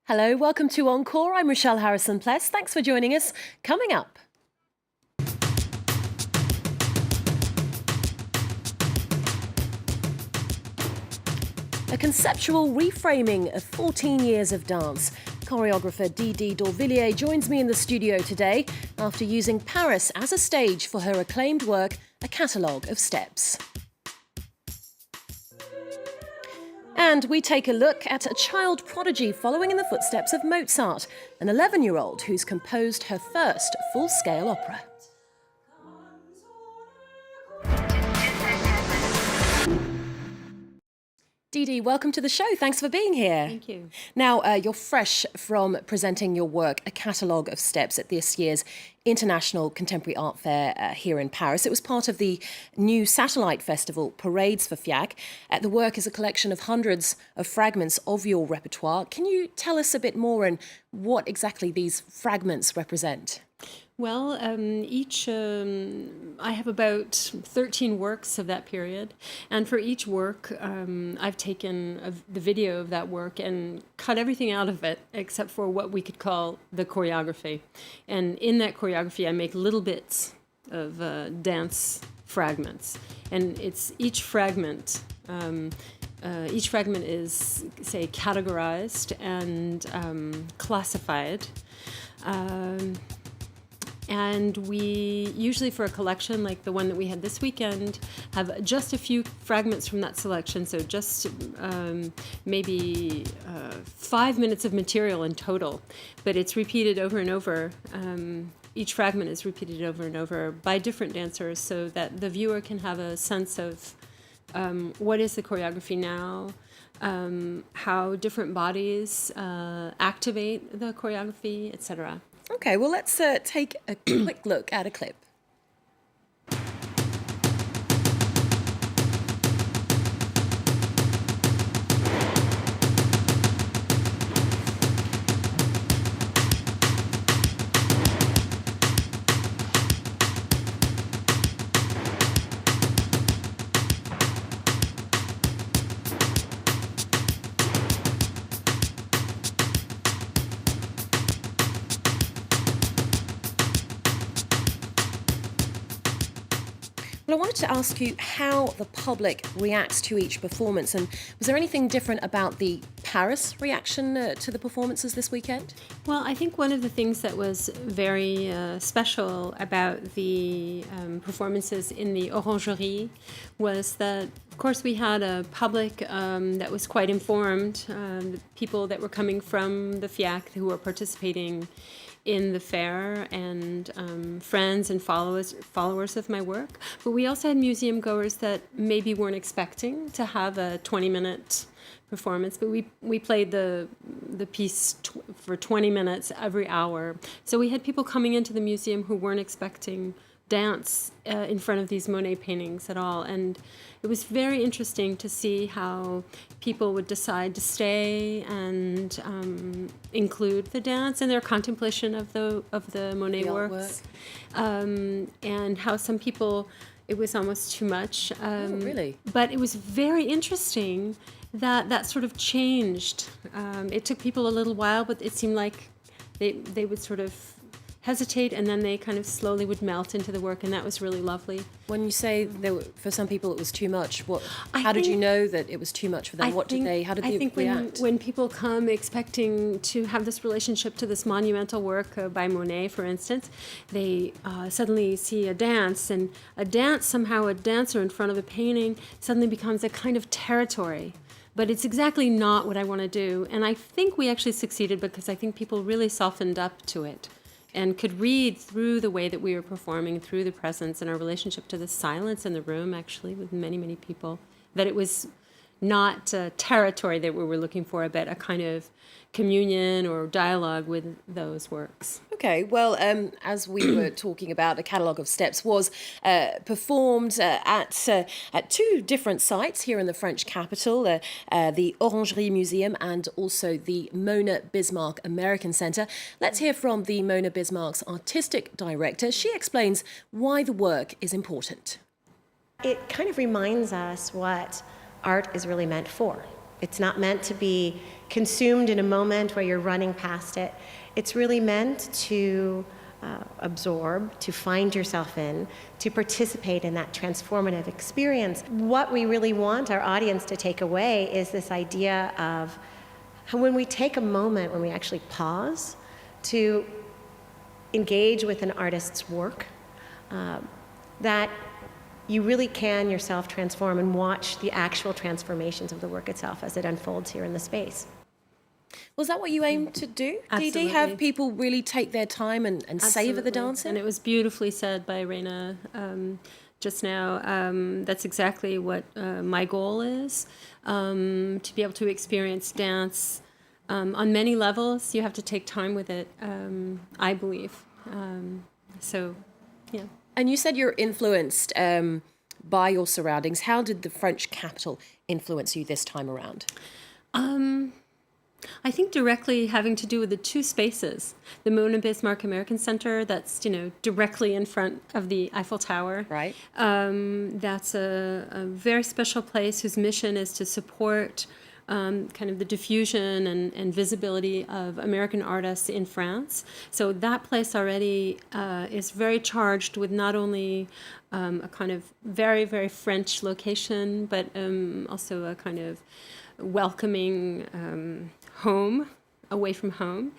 Hello, welcome to Encore. I'm Richelle Harrison Plesse. Thanks for joining us. Coming up, a conceptual reframing of 14 years of dance. Choreographer DD Dorvillier joins me in the studio today after using Paris as a stage for her acclaimed work, A Catalogue of Steps. And we take a look at a child prodigy following in the footsteps of Mozart, an 11-year-old who's composed her first full-scale opera. DD, welcome to the show. Thanks for being here. Thank you. Now, you're fresh from presenting your work, A Catalogue of Steps, at this year's International Contemporary Art Fair here in Paris. It was part of the new satellite festival, Parades for FIAC. The work is a collection of hundreds of fragments of your repertoire. Can you tell us a bit more on what exactly these fragments represent? Well, I have about 13 works of that period, and for each work, I've taken the video of that work and cut everything out of it except for what we could call the choreography. And in that choreography, I make little bits of dance fragments, and it's each fragment is, say, categorized and classified. And we usually, for a collection like the one that we had this weekend, have just a few fragments from that selection, so just maybe 5 minutes of material in total, but it's repeated over and over. Each fragment is repeated over and over by different dancers so that the viewer can have a sense of what is the choreography now, how different bodies activate the choreography, etc. Okay, well, let's take a quick look at a clip. Well, I wanted to ask you how the public reacts to each performance, and was there anything different about the Paris reaction to the performances this weekend? Well, I think one of the things that was very special about the performances in the Orangerie was that, of course, we had a public that was quite informed, people that were coming from the FIAC who were participating in the fair, and friends and followers of my work. But we also had museum goers that maybe weren't expecting to have a 20-minute performance, but we played the piece for 20 minutes every hour. So we had people coming into the museum who weren't expecting dance in front of these Monet paintings at all, and it was very interesting to see how people would decide to stay and include the dance in their contemplation of the Monet works, and how some people, it was almost too much. Oh, really? But it was very interesting that sort of changed. It took people a little while, but it seemed like they would sort of hesitate, and then they kind of slowly would melt into the work, and that was really lovely. When you say for some people it was too much, how did you know that it was too much for them? How did they react? I think when people come expecting to have this relationship to this monumental work by Monet, for instance, they suddenly see a dance, and somehow a dancer in front of a painting suddenly becomes a kind of territory. But it's exactly not what I want to do, and I think we actually succeeded because I think people really softened up to it and could read through the way that we were performing, through the presence and our relationship to the silence in the room, actually, with many, many people, that it was not territory that we were looking for, but a kind of communion or dialogue with those works. Okay, well, as we were talking about, A Catalogue of Steps was performed at two different sites here in the French capital, the Orangerie Museum and also the Mona Bismarck American Center. Let's hear from the Mona Bismarck's artistic director. She explains why the work is important. It kind of reminds us what art is really meant for. It's not meant to be consumed in a moment where you're running past it. It's really meant to absorb, to find yourself in, to participate in that transformative experience. What we really want our audience to take away is this idea of how when we take a moment, when we actually pause to engage with an artist's work, that you really can yourself transform and watch the actual transformations of the work itself as it unfolds here in the space. Was that what you aimed to do, Absolutely. DD? Have people really take their time and savour the Absolutely. dancing? And it was beautifully said by Reina just now. That's exactly what my goal is, to be able to experience dance on many levels. You have to take time with it, I believe. So, yeah. And you said you're influenced by your surroundings. How did the French capital influence you this time around? I think directly having to do with the two spaces. The Mona Bismarck American Center, that's, directly in front of the Eiffel Tower. Right. That's a very special place whose mission is to support kind of the diffusion and visibility of American artists in France. So that place already is very charged with not only a kind of very, very French location, but also a kind of welcoming home, away from home.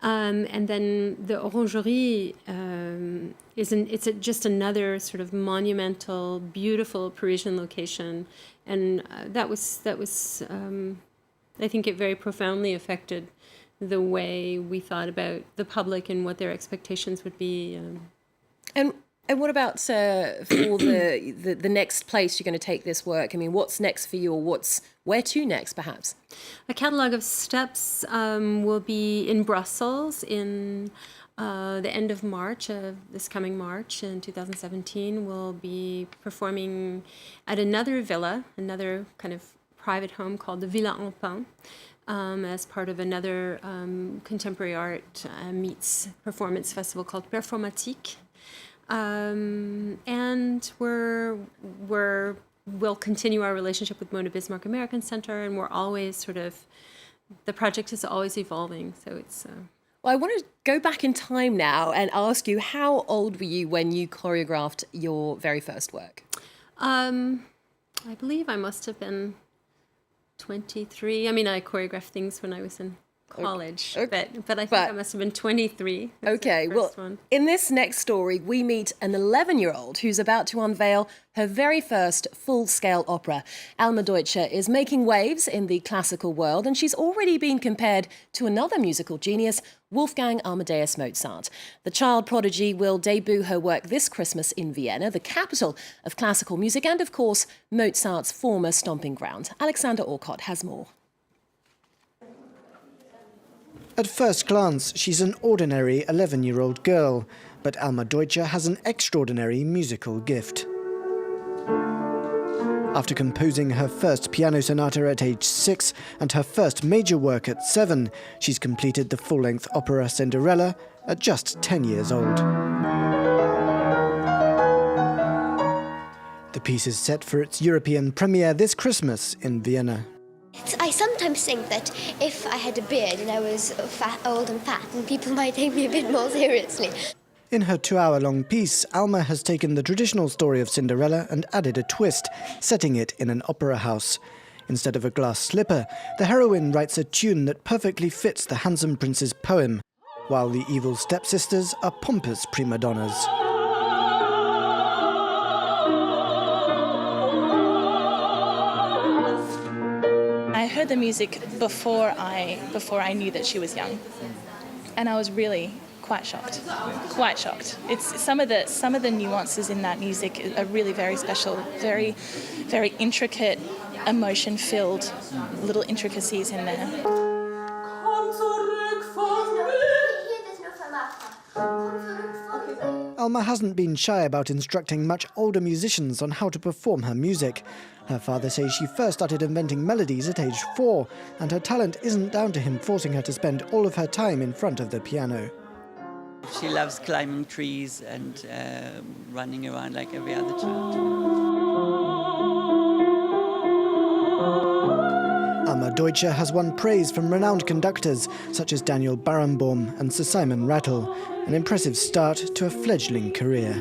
And then the Orangerie it's just another sort of monumental, beautiful Parisian location. And that was I think it very profoundly affected the way we thought about the public and what their expectations would be. And what about for the next place you're going to take this work? I mean, what's next for you, or where to next, perhaps? A Catalogue of Steps will be in Brussels in the end of March, this coming March in 2017. We'll be performing at another villa, another kind of private home called the Villa Alpin, as part of another contemporary art meets performance festival called Performatique. And we'll continue our relationship with Mona Bismarck American Center, and we're always the project is always evolving. So it's. Well, I want to go back in time now and ask you, how old were you when you choreographed your very first work? I believe I must have been 23. I mean, I choreographed things when I was in college, Okay. but I think I must have been 23. Okay, well, in this next story, we meet an 11-year-old who's about to unveil her very first full-scale opera. Alma Deutscher is making waves in the classical world, and she's already been compared to another musical genius, Wolfgang Amadeus Mozart. The child prodigy will debut her work this Christmas in Vienna, the capital of classical music, and of course, Mozart's former stomping ground. Alexander Orcott has more. At first glance, she's an ordinary 11-year-old girl, but Alma Deutscher has an extraordinary musical gift. After composing her first piano sonata at age 6 and her first major work at 7, she's completed the full-length opera Cinderella at just 10 years old. The piece is set for its European premiere this Christmas in Vienna. I sometimes think that if I had a beard and I was old and fat, then people might take me a bit more seriously. In her 2-hour-long piece, Alma has taken the traditional story of Cinderella and added a twist, setting it in an opera house. Instead of a glass slipper, the heroine writes a tune that perfectly fits the handsome prince's poem, while the evil stepsisters are pompous prima donnas. I heard the music before I knew that she was young, and I was really quite shocked. It's some of the nuances in that music are really very special, very, very intricate, emotion-filled little intricacies in there. Alma hasn't been shy about instructing much older musicians on how to perform her music. Her father says she first started inventing melodies at age 4, and her talent isn't down to him forcing her to spend all of her time in front of the piano. She loves climbing trees and running around like every other child. Alma Deutscher has won praise from renowned conductors such as Daniel Barenboim and Sir Simon Rattle, an impressive start to a fledgling career.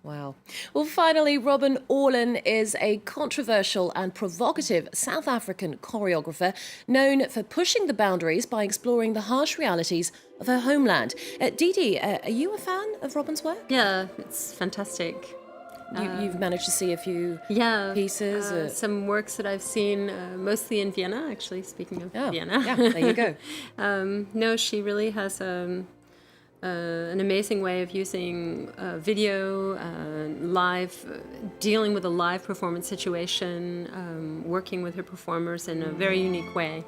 Wow. Well, finally, Robin Orlin is a controversial and provocative South African choreographer known for pushing the boundaries by exploring the harsh realities of her homeland. DD, are you a fan of Robin's work? Yeah, it's fantastic. You've managed to see a few pieces? Some works that I've seen, mostly in Vienna, actually, speaking of Vienna. Yeah, there you go. No, she really has an amazing way of using video, live, dealing with a live performance situation, working with her performers in a very unique way.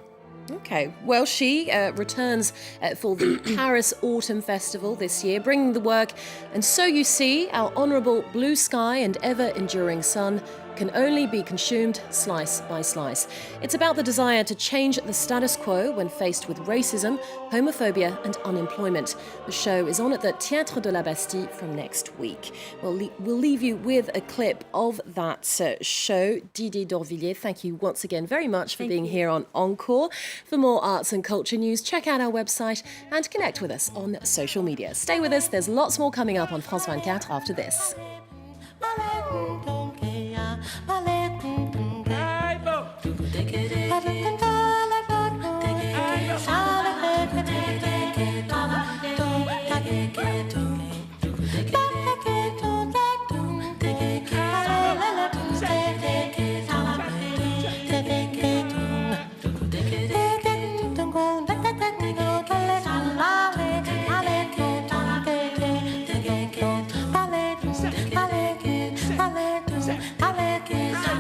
Okay, well, she returns for the Paris Autumn Festival this year, bringing the work And So You See, Our Honourable Blue Sky and Ever-Enduring Sun Can Only Be Consumed Slice by Slice. It's about the desire to change the status quo when faced with racism, homophobia and unemployment. The show is on at the Théâtre de la Bastille from next week. We'll leave you with a clip of that show. DD Dorvillier, thank you once again very much for being here on Encore. For more arts and culture news, check out our website and connect with us on social media. Stay with us, there's lots more coming up on France 24 after this. I like it.